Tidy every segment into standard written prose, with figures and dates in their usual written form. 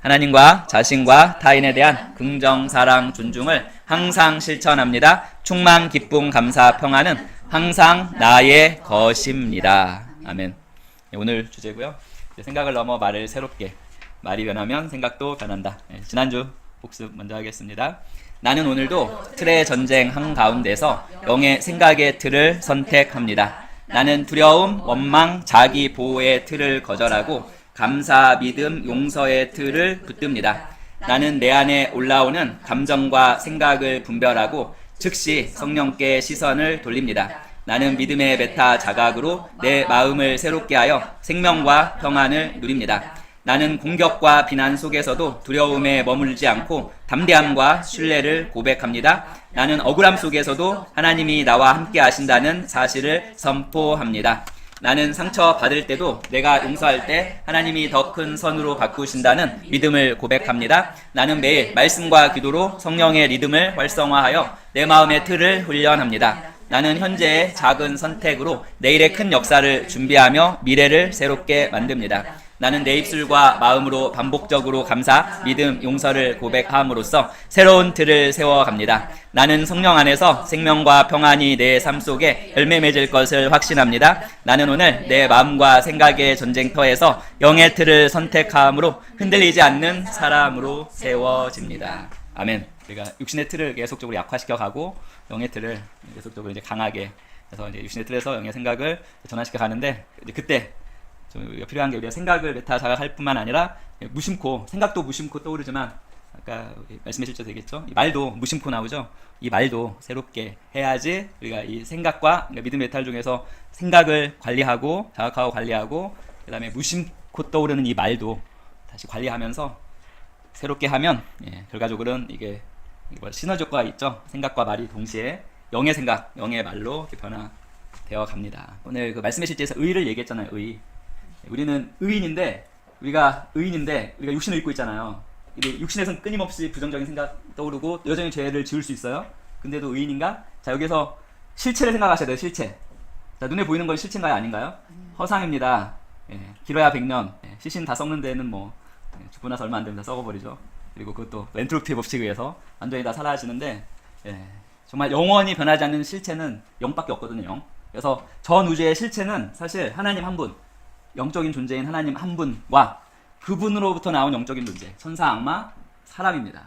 하나님과 자신과 타인에 대한 긍정, 사랑, 존중을 항상 실천합니다. 충만, 기쁨, 감사, 평안은 항상 나의 것입니다. 아멘. 오늘 주제고요. 생각을 넘어 말을 새롭게. 말이 변하면 생각도 변한다. 지난주 복습 먼저 하겠습니다. 나는 오늘도 틀의 전쟁 한가운데서 영의 생각의 틀을 선택합니다. 나는 두려움, 원망, 자기 보호의 틀을 거절하고 감사, 믿음, 용서의 틀을 붙듭니다. 나는 내 안에 올라오는 감정과 생각을 분별하고 즉시 성령께 시선을 돌립니다. 나는 믿음의 메타 자각으로 내 마음을 새롭게 하여 생명과 평안을 누립니다. 나는 공격과 비난 속에서도 두려움에 머물지 않고 담대함과 신뢰를 고백합니다. 나는 억울함 속에서도 하나님이 나와 함께 하신다는 사실을 선포합니다. 나는 상처 받을 때도 내가 용서할 때 하나님이 더 큰 선으로 바꾸신다는 믿음을 고백합니다. 나는 매일 말씀과 기도로 성령의 리듬을 활성화하여 내 마음의 틀을 훈련합니다. 나는 현재의 작은 선택으로 내일의 큰 역사를 준비하며 미래를 새롭게 만듭니다. 나는 내 입술과 마음으로 반복적으로 감사, 믿음, 용서를 고백함으로써 새로운 틀을 세워갑니다. 나는 성령 안에서 생명과 평안이 내 삶 속에 열매 맺을 것을 확신합니다. 나는 오늘 내 마음과 생각의 전쟁터에서 영의 틀을 선택함으로 흔들리지 않는 사람으로 세워집니다. 아멘. 우리가 육신의 틀을 계속적으로 약화시켜가고 영의 틀을 계속적으로 이제 강하게 해서 이제 육신의 틀에서 영의 생각을 전환시켜 가는데 그때 좀 필요한 게 우리가 생각을 메타 자각할 뿐만 아니라 무심코 생각도 무심코 떠오르지만 아까 말씀해 주셔도 되겠죠. 이 말도 무심코 나오죠. 이 말도 새롭게 해야지 우리가 이 생각과 그러니까 믿음 메탈 중에서 생각을 관리하고 자각하고 관리하고 그다음에 무심코 떠오르는 이 말도 다시 관리하면서 새롭게 하면 결과적으로는 이게 시너지 효과가 있죠. 생각과 말이 동시에 영의 생각, 영의 말로 변화되어 갑니다. 오늘 그 말씀의 실제에서 의를 얘기했잖아요. 의. 우리는 우리가 육신을 입고 있잖아요. 육신에서는 끊임없이 부정적인 생각 떠오르고 여전히 죄를 지을 수 있어요. 근데도 의인인가? 자, 여기서 실체를 생각하셔야 돼요. 실체. 자, 눈에 보이는 건 실체인가요? 아닌가요? 허상입니다. 길어야 100년. 시신 다 썩는 데는 뭐 죽고 나서 얼마 안 되면 다 썩어버리죠. 그리고 그것도 엔트로피 법칙에 의해서 완전히 다 사라지는데 정말 영원히 변하지 않는 실체는 영밖에 없거든요. 영. 그래서 전 우주의 실체는 사실 하나님 한 분, 영적인 존재인 하나님 한 분과 그분으로부터 나온 영적인 존재, 천사, 악마, 사람입니다.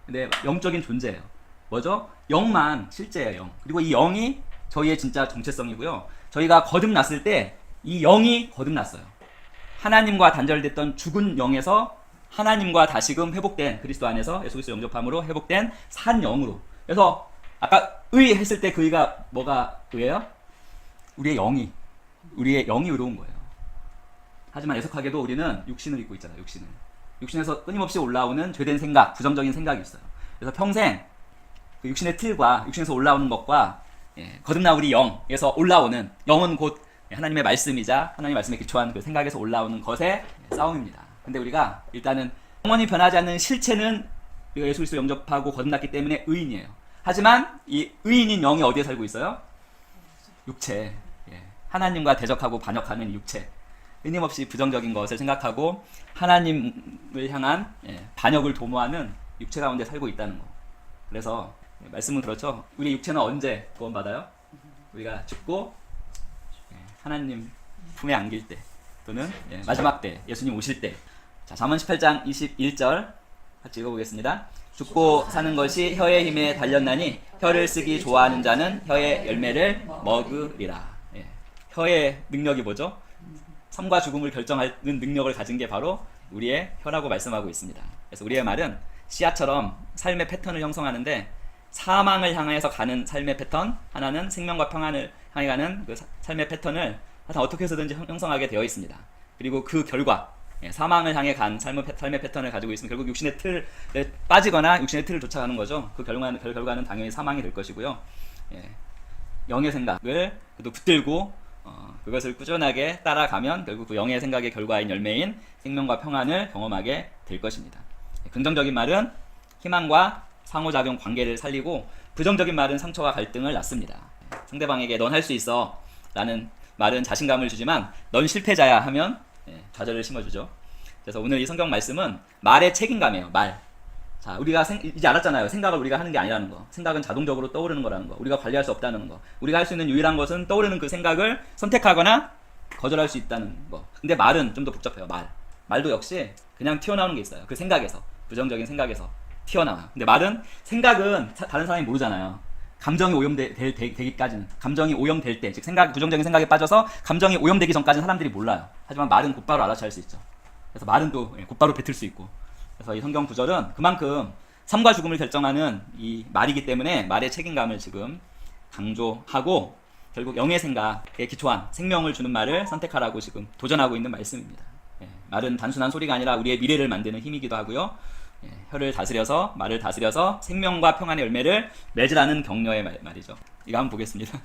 근데 영적인 존재예요. 뭐죠? 영만 실제예요. 영. 그리고 이 영이 저희의 진짜 정체성이고요. 저희가 거듭났을 때 이 영이 거듭났어요. 하나님과 단절됐던 죽은 영에서 하나님과 다시금 회복된 그리스도 안에서 예수 그리스도 영접함으로 회복된 산 영으로. 그래서 아까 의 했을 때 그 의가 뭐가 의예요? 우리의 영이 의로운 거예요. 하지만 애석하게도 우리는 육신을 입고 있잖아요. 육신에서 끊임없이 올라오는 죄된 생각, 부정적인 생각이 있어요. 그래서 평생 그 육신의 틀과 육신에서 올라오는 것과 거듭난 우리 영에서 올라오는 영은 곧 하나님의 말씀이자 하나님의 말씀에 기초한 그 생각에서 올라오는 것의 싸움입니다. 근데 우리가 일단은 영원히 변하지 않는 실체는 우리가 예수 그리스도 영접하고 거듭났기 때문에 의인이에요. 하지만 이 의인인 영이 어디에 살고 있어요? 육체. 하나님과 대적하고 반역하는 육체. 끊임없이 부정적인 것을 생각하고 하나님을 향한 반역을 도모하는 육체 가운데 살고 있다는 거. 그래서 말씀은 그렇죠. 우리 육체는 언제 구원받아요? 우리가 죽고 하나님 품에 안길 때 또는 마지막 때 예수님 오실 때. 자, 잠언 18장 21절 같이 읽어보겠습니다. 죽고 사는 것이 혀의 힘에 달렸나니 혀를 쓰기 좋아하는 자는 혀의 열매를 먹으리라. 혀의 능력이 뭐죠? 삶과 죽음을 결정하는 능력을 가진 게 바로 우리의 혀라고 말씀하고 있습니다. 그래서 우리의 말은 씨앗처럼 삶의 패턴을 형성하는데 사망을 향해서 가는 삶의 패턴, 하나는 생명과 평안을 향해 가는 그 삶의 패턴을 하여튼 어떻게 해서든지 형성하게 되어 있습니다. 그리고 그 결과 사망을 향해 간 삶의 패턴을 가지고 있으면 결국 육신의 틀에 빠지거나 육신의 틀을 쫓아가는 거죠. 그 결과는 당연히 사망이 될 것이고요. 영의 생각을 또 붙들고 그것을 꾸준하게 따라가면 결국 그 영의 생각의 결과인 열매인 생명과 평안을 경험하게 될 것입니다. 긍정적인 말은 희망과 상호작용 관계를 살리고 부정적인 말은 상처와 갈등을 낳습니다. 상대방에게 넌 할 수 있어 라는 말은 자신감을 주지만 넌 실패자야 하면 좌절을 심어주죠. 그래서 오늘 이 성경 말씀은 말의 책임감이에요. 말. 자, 우리가 이제 알았잖아요. 생각을 우리가 하는 게 아니라는 거. 생각은 자동적으로 떠오르는 거라는 거. 우리가 관리할 수 없다는 거. 우리가 할 수 있는 유일한 것은 떠오르는 그 생각을 선택하거나 거절할 수 있다는 거. 근데 말은 좀 더 복잡해요. 말도 역시 그냥 튀어나오는 게 있어요. 그 생각에서, 부정적인 생각에서 튀어나와요. 근데 말은, 생각은 다른 사람이 모르잖아요. 감정이 오염되기까지는, 감정이 오염될 때, 즉 부정적인 생각에 빠져서 감정이 오염되기 전까지는 사람들이 몰라요. 하지만 말은 곧바로 알아차릴 수 있죠. 그래서 말은 또 곧바로 뱉을 수 있고. 그래서 이 성경 구절은 그만큼 삶과 죽음을 결정하는 이 말이기 때문에 말의 책임감을 지금 강조하고, 결국 영의 생각에 기초한 생명을 주는 말을 선택하라고 지금 도전하고 있는 말씀입니다. 말은 단순한 소리가 아니라 우리의 미래를 만드는 힘이기도 하고요. 혀를 다스려서, 말을 다스려서 생명과 평안의 열매를 맺으라는 격려의 말이죠. 이거 한번 보겠습니다.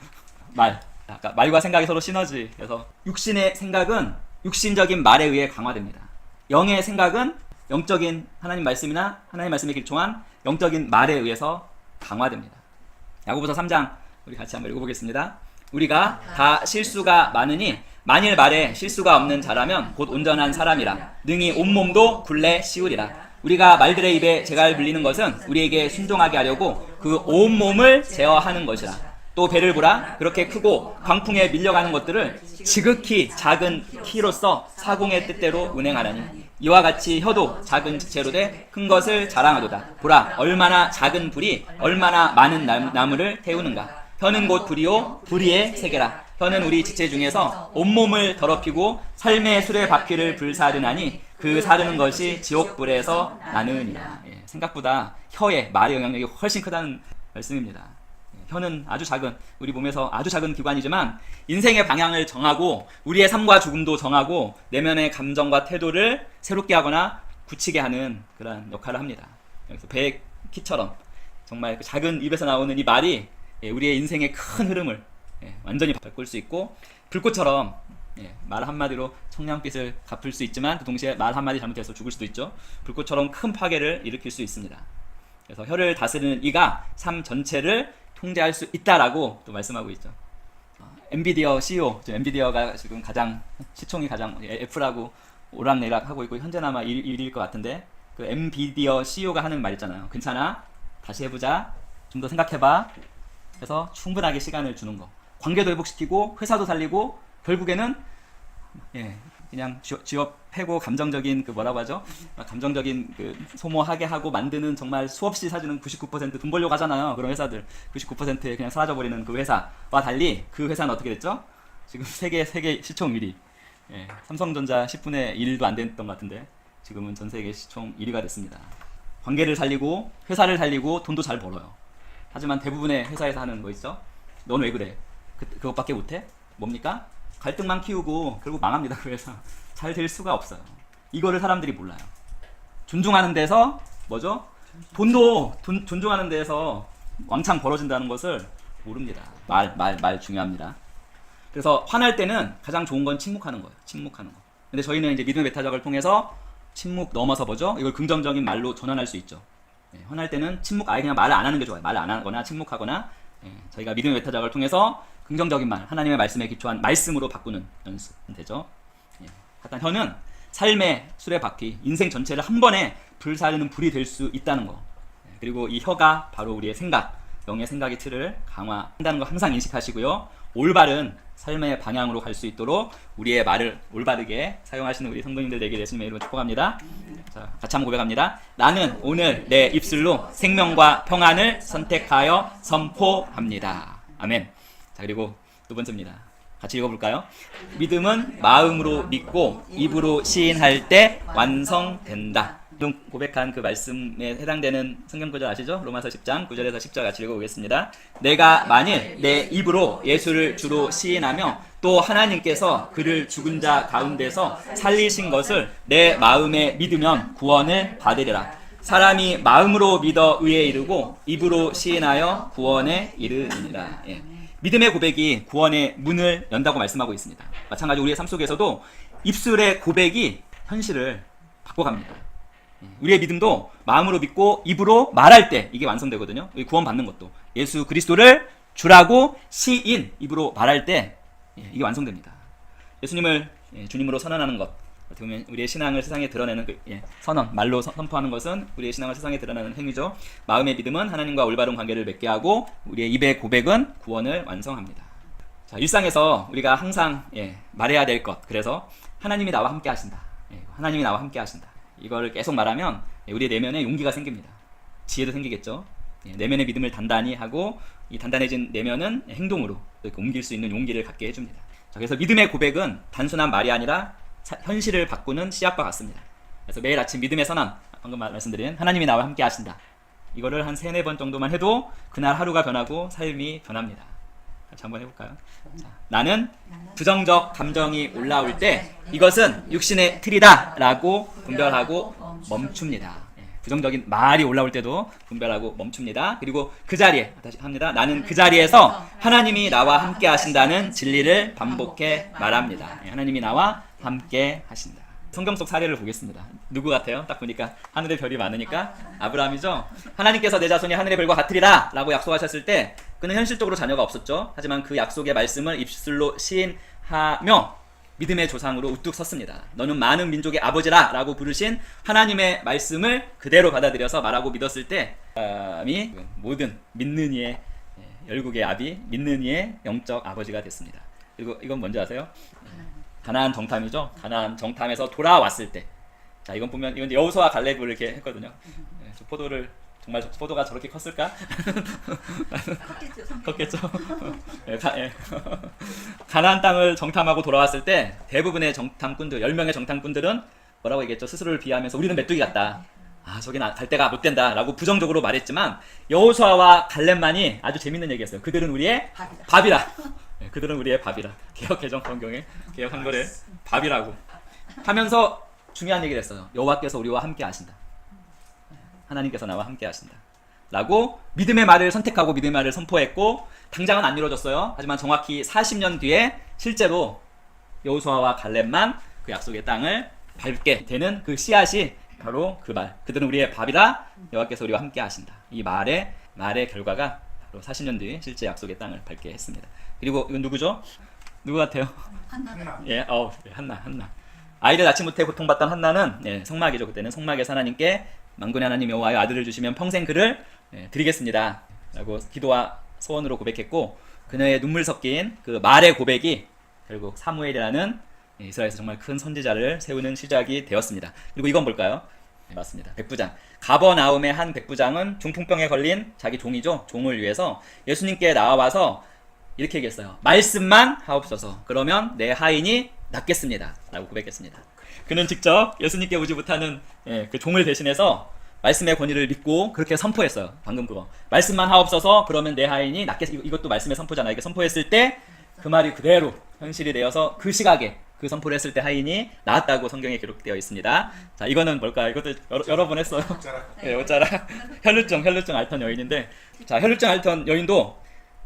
아까 말과 생각이 서로 시너지. 그래서 육신의 생각은 육신적인 말에 의해 강화됩니다. 영의 생각은 영적인 하나님 말씀이나 하나님 말씀에 기초한 영적인 말에 의해서 강화됩니다. 야고보서 3장 우리 같이 한번 읽어보겠습니다. 우리가 다 실수가 많으니 만일 말에 실수가 없는 자라면 곧 온전한 사람이라 능히 온몸도 굴레 씌우리라. 우리가 말들의 입에 재갈 물리는 것은 우리에게 순종하게 하려고 그 온몸을 제어하는 것이라. 또 배를 보라. 그렇게 크고 광풍에 밀려가는 것들을 지극히 작은 키로서 사공의 뜻대로 운행하라니 이와 같이 혀도 작은 지체로 돼 큰 것을 자랑하도다. 보라, 얼마나 작은 불이 얼마나 많은 나무를 태우는가. 혀는 곧 불이요 불의의 세계라. 혀는 우리 지체 중에서 온몸을 더럽히고 삶의 수레바퀴를 불사르나니 그 사르는 것이 지옥불에서 나느니라. 생각보다 혀의 말의 영향력이 훨씬 크다는 말씀입니다. 혀는 아주 작은, 우리 몸에서 아주 작은 기관이지만 인생의 방향을 정하고 우리의 삶과 죽음도 정하고 내면의 감정과 태도를 새롭게 하거나 굳히게 하는 그런 역할을 합니다. 그래서 배의 키처럼 정말 그 작은 입에서 나오는 이 말이 우리의 인생의 큰 흐름을 완전히 바꿀 수 있고, 불꽃처럼 말 한마디로 청량빛을 갚을 수 있지만 그 동시에 말 한마디 잘못해서 죽을 수도 있죠. 불꽃처럼 큰 파괴를 일으킬 수 있습니다. 그래서 혀를 다스리는 이가 삶 전체를 통제할 수 있다라고 또 말씀하고 있죠. 엔비디어 CEO, 엔비디어가 지금 시총이 가장 F라고 오락내락 하고 있고 현재나마 1위일 것 같은데, 그 엔비디어 CEO가 하는 말 있잖아요. 괜찮아, 다시 해보자, 좀 더 생각해봐. 그래서 충분하게 시간을 주는 거. 관계도 회복시키고 회사도 살리고 결국에는 그냥 지업 패고 감정적인 뭐라고 하죠? 감정적인 소모하게 하고 만드는, 정말 수없이 사주는 99% 돈 벌려고 하잖아요. 그런 회사들 99%에 그냥 사라져버리는 그 회사와 달리 그 회사는 어떻게 됐죠? 지금 세계 시총 1위. 삼성전자 10분의 1도 안 됐던 것 같은데 지금은 전 세계 시총 1위가 됐습니다. 관계를 살리고 회사를 살리고 돈도 잘 벌어요. 하지만 대부분의 회사에서 하는 거 있죠? 넌 왜 그래? 그것밖에 못해? 뭡니까? 갈등만 키우고 결국 망합니다. 그 회사 잘 될 수가 없어요. 이거를 사람들이 몰라요. 존중하는 데서 뭐죠? 돈도 존중하는 데서 왕창 벌어진다는 것을 모릅니다. 말 중요합니다. 그래서 화날 때는 가장 좋은 건 침묵하는 거예요. 침묵하는 거. 근데 저희는 이제 믿음의 메타적을 통해서 침묵 넘어서 뭐죠? 이걸 긍정적인 말로 전환할 수 있죠. 화날 때는 침묵, 아예 그냥 말을 안 하는 게 좋아요. 말을 안 하거나 침묵하거나, 저희가 믿음의 메타적을 통해서 긍정적인 말, 하나님의 말씀에 기초한 말씀으로 바꾸는 연습은 되죠. 하여튼 혀는 삶의 수레바퀴, 인생 전체를 한 번에 불사르는 불이 될 수 있다는 거. 그리고 이 혀가 바로 우리의 생각, 영의 생각의 틀을 강화한다는 거 항상 인식하시고요. 올바른 삶의 방향으로 갈 수 있도록 우리의 말을 올바르게 사용하시는 우리 성도님들 되기를 예수님의 이름으로 축복합니다. 자, 같이 한번 고백합니다. 나는 오늘 내 입술로 생명과 평안을 선택하여 선포합니다. 아멘. 자, 그리고 두 번째입니다. 같이 읽어볼까요? 믿음은 마음으로 믿고 입으로 시인할 때 완성된다. 고백한 그 말씀에 해당되는 성경 구절 아시죠? 로마서 10장 9절에서 10절 같이 읽어보겠습니다. 내가 만일 내 입으로 예수를 주로 시인하며 또 하나님께서 그를 죽은 자 가운데서 살리신 것을 내 마음에 믿으면 구원을 받으리라. 사람이 마음으로 믿어 의에 이르고 입으로 시인하여 구원에 이르느니라. 믿음의 고백이 구원의 문을 연다고 말씀하고 있습니다. 마찬가지로 우리의 삶 속에서도 입술의 고백이 현실을 바꿔갑니다. 우리의 믿음도 마음으로 믿고 입으로 말할 때 이게 완성되거든요. 구원 받는 것도 예수 그리스도를 주라고 시인, 입으로 말할 때 이게 완성됩니다. 예수님을 주님으로 선언하는 것, 어떻게 보면 우리의 신앙을 세상에 드러내는 선언, 말로 선포하는 것은 우리의 신앙을 세상에 드러내는 행위죠. 마음의 믿음은 하나님과 올바른 관계를 맺게 하고 우리의 입의 고백은 구원을 완성합니다. 자, 일상에서 우리가 항상 말해야 될 것, 그래서 하나님이 나와 함께 하신다. 하나님이 나와 함께 하신다. 이거를 계속 말하면 우리의 내면에 용기가 생깁니다. 지혜도 생기겠죠. 내면의 믿음을 단단히 하고 이 단단해진 내면은 행동으로 이렇게 옮길 수 있는 용기를 갖게 해줍니다. 자, 그래서 믿음의 고백은 단순한 말이 아니라 현실을 바꾸는 씨앗과 같습니다. 그래서 매일 아침 믿음의 선언, 방금 말씀드린 하나님이 나와 함께 하신다. 이거를 한 3-4번 정도만 해도 그날 하루가 변하고 삶이 변합니다. 같이 한번 해볼까요? 자, 나는 부정적 감정이 올라올 때 이것은 육신의 틀이다 라고 분별하고 멈춥니다. 부정적인 말이 올라올 때도 분별하고 멈춥니다. 그리고 그 자리에, 다시 합니다. 나는 그 자리에서 하나님이 나와 함께 하신다는 진리를 반복해 말합니다. 하나님이 나와 함께 하신다. 성경 속 사례를 보겠습니다. 누구 같아요? 딱 보니까 하늘에 별이 많으니까 아브라함이죠. 하나님께서 내 자손이 하늘의 별과 같으리라 라고 약속하셨을 때 그는 현실적으로 자녀가 없었죠. 하지만 그 약속의 말씀을 입술로 시인하며 믿음의 조상으로 우뚝 섰습니다. 너는 많은 민족의 아버지라 라고 부르신 하나님의 말씀을 그대로 받아들여서 말하고 믿었을 때 모든 믿는 이의 열국의 아비, 믿는 이의 영적 아버지가 됐습니다. 그리고 이건 뭔지 아세요? 가나안 정탐이죠. 가나안 정탐에서 돌아왔을 때, 자 이건 보면 이건 여호수아 갈렙을 이렇게 했거든요. 포도를 정말 포도가 저렇게 컸을까? 컸겠죠. 가나안 땅을 정탐하고 돌아왔을 때 대부분의 정탐꾼들, 10명의 정탐꾼들은 뭐라고 얘기했죠? 스스로를 비하하면서 우리는 메뚜기 같다. 저긴 갈 데가 못 된다 라고 부정적으로 말했지만 여호수아와 갈렙만이 아주 재밌는 얘기했어요. 그들은 우리의 밥이라. 그들은 우리의 밥이라. 개역 개정 성경에 개역 한글에 밥이라고 하면서 중요한 얘기를 했어요. 여호와께서 우리와 함께 하신다. 하나님께서 나와 함께 하신다 라고 믿음의 말을 선택하고 믿음의 말을 선포했고, 당장은 안 이루어졌어요. 하지만 정확히 40년 뒤에 실제로 여호수아와 갈렙만 그 약속의 땅을 밟게 되는 그 씨앗이 바로 그 말, 그들은 우리의 밥이라 여호와께서 우리와 함께 하신다. 이 말의 결과가 바로 40년 뒤에 실제 약속의 땅을 밟게 했습니다. 그리고 이건 누구죠? 누구 같아요? 한나. 한나. 아이를 낳지 못해 고통받던 한나는 성막이죠. 그때는 성막에서 하나님께 만군의 하나님 여호와여, 아들을 주시면 평생 그를 드리겠습니다 라고 기도와 소원으로 고백했고, 그녀의 눈물 섞인 그 말의 고백이 결국 사무엘이라는 이스라엘에서 정말 큰 선지자를 세우는 시작이 되었습니다. 그리고 이건 뭘까요? 맞습니다. 백부장. 가버나움의 한 백부장은 중풍병에 걸린 자기 종이죠. 종을 위해서 예수님께 나와서 이렇게 얘기했어요. 말씀만 하옵소서. 그러면 내 하인이 낫겠습니다 라고 고백했습니다. 그는 직접 예수님께 오지 못하는 그 종을 대신해서 말씀의 권위를 믿고 그렇게 선포했어요. 방금 그거. 말씀만 하옵소서. 그러면 내 하인이 낫겠습니다. 이것도 말씀의 선포잖아요. 이게 선포했을 때 그 말이 그대로 현실이 되어서 그 시각에 그 선포를 했을 때 하인이 나았다고 성경에 기록되어 있습니다. 자, 이거는 뭘까요? 이것도 여러 번 했어요. 옷자락. 혈루증 앓던 여인인데, 자, 혈루증 앓던 여인도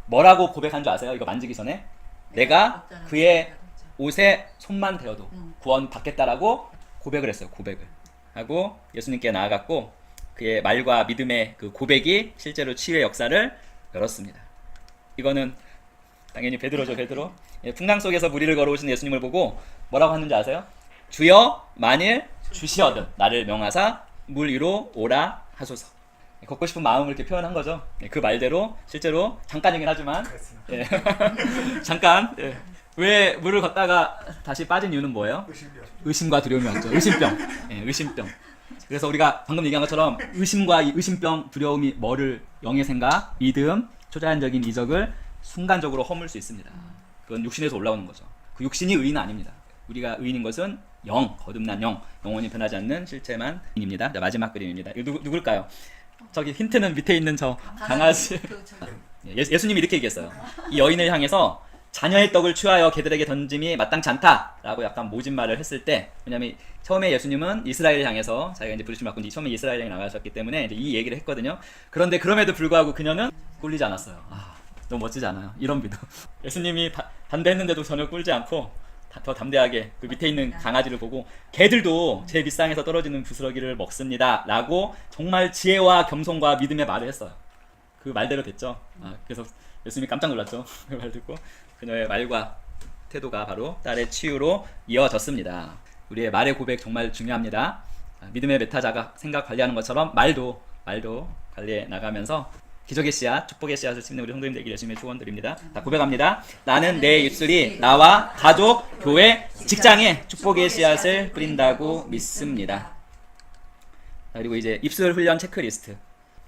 뭐라고 고백한 줄 아세요? 이거 만지기 전에 내가 그의 옷에 손만 대어도 구원 받겠다라고 고백을 했어요. 고백을 하고 예수님께 나아갔고, 그의 말과 믿음의 그 고백이 실제로 치유의 역사를 열었습니다. 이거는 당연히 베드로죠. 베드로. 풍랑 속에서 무리를 걸어오신 예수님을 보고 뭐라고 하는지 아세요? 주여 만일 주시어든 나를 명하사 물 위로 오라 하소서. 걷고 싶은 마음을 이렇게 표현한 거죠. 그 말대로 실제로 잠깐이긴 하지만 잠깐 왜 물을 걷다가 다시 빠진 이유는 뭐예요? 의심과 두려움이 왔죠. 의심병. 그래서 우리가 방금 얘기한 것처럼 의심과 이 의심병, 두려움이 뭐를, 영의 생각, 믿음, 초자연적인 이적을 순간적으로 허물 수 있습니다. 그건 육신에서 올라오는 거죠. 그 육신이 의인은 아닙니다. 우리가 의인인 것은 거듭난 영원히 변하지 않는 실체만입니다. 자, 마지막 그림입니다. 이거 누굴까요? 저기 힌트는 밑에 있는 저 강아지. 예수님이 이렇게 얘기했어요. 이 여인을 향해서 자녀의 떡을 취하여 개들에게 던짐이 마땅치 않다라고 약간 모진 말을 했을 때, 왜냐면 처음에 예수님은 이스라엘을 향해서 자기가 이제 부르심 받고 처음에 이스라엘에 나가셨기 때문에 이제 이 얘기를 했거든요. 그런데 그럼에도 불구하고 그녀는 꿀리지 않았어요. 너무 멋지지 않아요? 이런 믿음. 예수님이 반대했는데도 전혀 꿀지 않고 더 담대하게 그 밑에 있는 강아지를 보고 개들도 제 밑상에서 떨어지는 부스러기를 먹습니다 라고 정말 지혜와 겸손과 믿음의 말을 했어요. 그 말대로 됐죠. 그래서 예수님이 깜짝 놀랐죠. 그 말 듣고 그녀의 말과 태도가 바로 딸의 치유로 이어졌습니다. 우리의 말의 고백 정말 중요합니다. 믿음의 메타자가 생각 관리하는 것처럼 말도 관리해 나가면서 기적의 씨앗, 축복의 씨앗을 심는 우리 성도님 되기를 열심히 축원드립니다. 자, 고백합니다. 나는 내 입술이 나와 가족, 교회, 직장에 축복의 씨앗을 뿌린다고 믿습니다. 자, 그리고 이제 입술 훈련 체크리스트.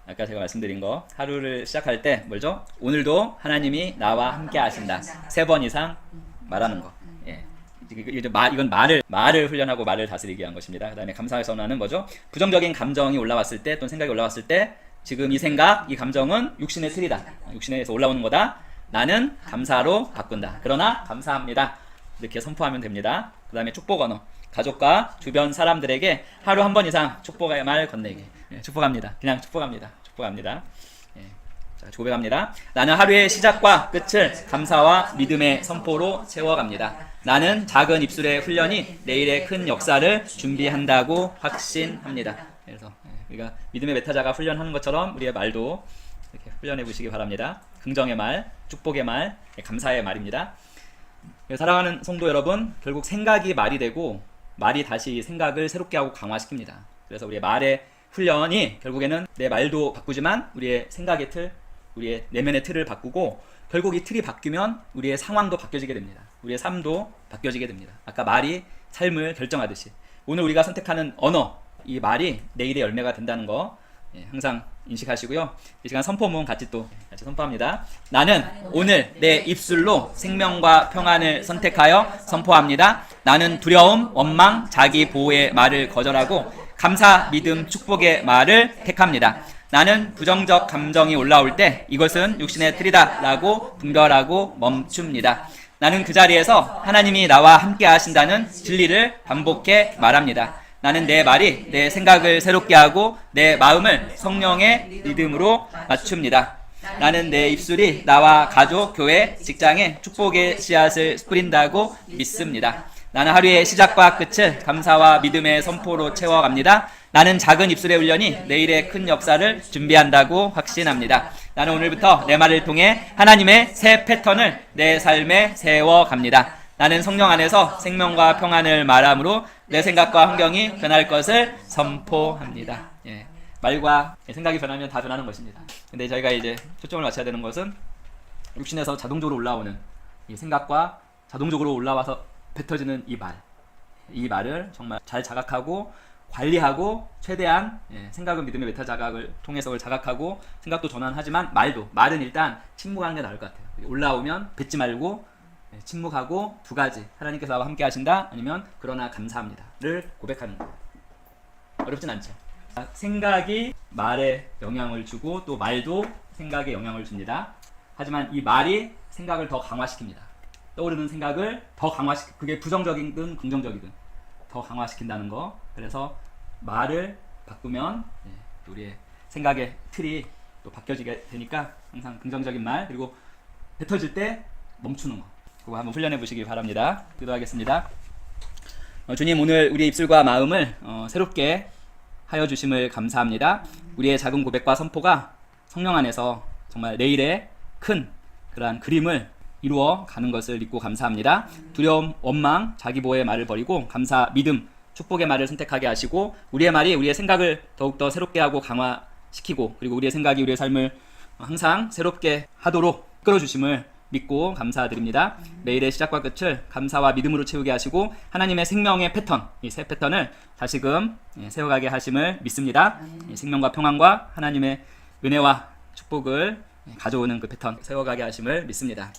아까 제가 말씀드린 거, 하루를 시작할 때 뭐죠? 오늘도 하나님이 나와 함께 하신다. 3번 이상 말하는 거. 예. 이건 말을 훈련하고 말을 다스리기 위한 것입니다. 그 다음에 감사의 선언은 뭐죠? 부정적인 감정이 올라왔을 때 또는 생각이 올라왔을 때 지금 이 생각, 이 감정은 육신의 틀이다. 육신에서 올라오는 거다. 나는 감사로 바꾼다. 그러나 감사합니다. 이렇게 선포하면 됩니다. 그 다음에 축복 언어. 가족과 주변 사람들에게 하루 한 번 이상 축복의 말 건네기. 예, 축복합니다. 그냥 축복합니다. 예. 자, 고백합니다. 나는 하루의 시작과 끝을 감사와 믿음의 선포로 채워갑니다. 나는 작은 입술의 훈련이 내일의 큰 역사를 준비한다고 확신합니다. 그래서 우리가 믿음의 메타자가 훈련하는 것처럼 우리의 말도 이렇게 훈련해 보시기 바랍니다. 긍정의 말, 축복의 말, 감사의 말입니다. 사랑하는 성도 여러분, 결국 생각이 말이 되고 말이 다시 생각을 새롭게 하고 강화시킵니다. 그래서 우리의 말의 훈련이 결국에는 내 말도 바꾸지만 우리의 생각의 틀, 우리의 내면의 틀을 바꾸고 결국 이 틀이 바뀌면 우리의 상황도 바뀌어지게 됩니다. 우리의 삶도 바뀌어지게 됩니다. 아까 말이 삶을 결정하듯이 오늘 우리가 선택하는 언어, 이 말이 내일의 열매가 된다는 거 항상 인식하시고요. 이 시간 선포문 같이 선포합니다. 나는 오늘 내 입술로 생명과 평안을 선택하여 선포합니다. 나는 두려움, 원망, 자기 보호의 말을 거절하고 감사, 믿음, 축복의 말을 택합니다. 나는 부정적 감정이 올라올 때 이것은 육신의 틀이다 라고 분별하고 멈춥니다. 나는 그 자리에서 하나님이 나와 함께 하신다는 진리를 반복해 말합니다. 나는 내 말이 내 생각을 새롭게 하고 내 마음을 성령의 리듬으로 맞춥니다. 나는 내 입술이 나와 가족, 교회, 직장에 축복의 씨앗을 뿌린다고 믿습니다. 나는 하루의 시작과 끝을 감사와 믿음의 선포로 채워갑니다. 나는 작은 입술의 훈련이 내일의 큰 역사를 준비한다고 확신합니다. 나는 오늘부터 내 말을 통해 하나님의 새 패턴을 내 삶에 세워갑니다. 나는 성령 안에서 생명과 평안을 말함으로 내 생각과 환경이 변할 것을 선포합니다. 예. 말과 생각이 변하면 다 변하는 것입니다. 근데 저희가 이제 초점을 맞춰야 되는 것은 육신에서 자동적으로 올라오는 이 생각과 자동적으로 올라와서 뱉어지는 이 말. 이 말을 정말 잘 자각하고 관리하고 최대한 생각은 믿음의 메타 자각을 통해서 그걸 자각하고 생각도 전환하지만 말은 일단 침묵하는 게 나을 것 같아요. 올라오면 뱉지 말고 침묵하고 두 가지, 하나님께서 나와 함께 하신다, 아니면 그러나 감사합니다를 고백하는 거예요. 어렵진 않죠. 생각이 말에 영향을 주고 또 말도 생각에 영향을 줍니다. 하지만 이 말이 생각을 더 강화시킵니다. 떠오르는 생각을 더 그게 부정적이든 긍정적이든 더 강화시킨다는 거. 그래서 말을 바꾸면 우리의 생각의 틀이 또 바뀌어지게 되니까 항상 긍정적인 말, 그리고 뱉어질 때 멈추는 거, 그거 한번 훈련해 보시기 바랍니다. 기도하겠습니다. 주님, 오늘 우리의 입술과 마음을 새롭게 하여 주심을 감사합니다. 우리의 작은 고백과 선포가 성령 안에서 정말 내일의 큰 그러한 그림을 이루어 가는 것을 믿고 감사합니다. 두려움, 원망, 자기보호의 말을 버리고 감사, 믿음, 축복의 말을 선택하게 하시고 우리의 말이 우리의 생각을 더욱더 새롭게 하고 강화시키고 그리고 우리의 생각이 우리의 삶을 항상 새롭게 하도록 이끌어주심을 믿고 감사드립니다. 매일의 시작과 끝을 감사와 믿음으로 채우게 하시고 하나님의 생명의 패턴, 이 새 패턴을 다시금 세워가게 하심을 믿습니다. 생명과 평안과 하나님의 은혜와 축복을 가져오는 그 패턴 세워가게 하심을 믿습니다.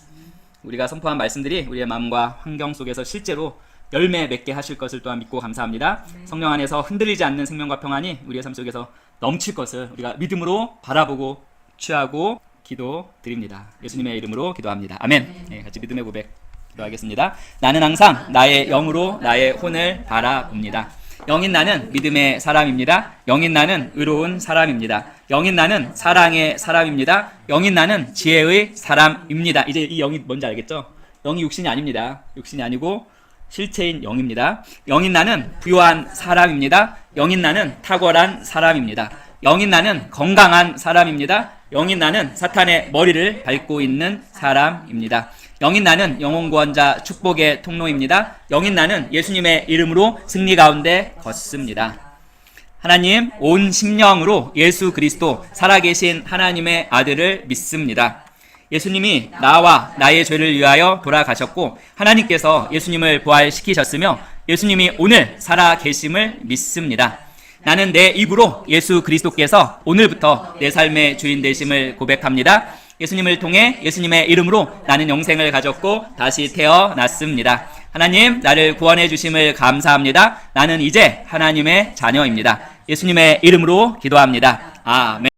우리가 선포한 말씀들이 우리의 마음과 환경 속에서 실제로 열매 맺게 하실 것을 또한 믿고 감사합니다. 성령 안에서 흔들리지 않는 생명과 평안이 우리의 삶 속에서 넘칠 것을 우리가 믿음으로 바라보고 취하고 기도드립니다. 예수님의 이름으로 기도합니다. 아멘. 네, 같이 믿음의 고백 기도하겠습니다. 나는 항상 나의 영으로 나의 혼을 바라봅니다. 영인 나는 믿음의 사람입니다. 영인 나는 의로운 사람입니다. 영인 나는 사랑의 사람입니다. 영인 나는 지혜의 사람입니다. 이제 이 영이 뭔지 알겠죠? 영이 육신이 아닙니다. 육신이 아니고 실체인 영입니다. 영인 나는 부유한 사람입니다. 영인 나는 탁월한 사람입니다. 영인 나는 건강한 사람입니다. 영인 나는 사탄의 머리를 밟고 있는 사람입니다. 영인 나는 영혼 구원자 축복의 통로입니다. 영인 나는 예수님의 이름으로 승리 가운데 걷습니다. 하나님, 온 심령으로 예수 그리스도 살아계신 하나님의 아들을 믿습니다. 예수님이 나와 나의 죄를 위하여 돌아가셨고 하나님께서 예수님을 부활시키셨으며 예수님이 오늘 살아계심을 믿습니다. 나는 내 입으로 예수 그리스도께서 오늘부터 내 삶의 주인 되심을 고백합니다. 예수님을 통해 예수님의 이름으로 나는 영생을 가졌고 다시 태어났습니다. 하나님, 나를 구원해 주심을 감사합니다. 나는 이제 하나님의 자녀입니다. 예수님의 이름으로 기도합니다. 아멘.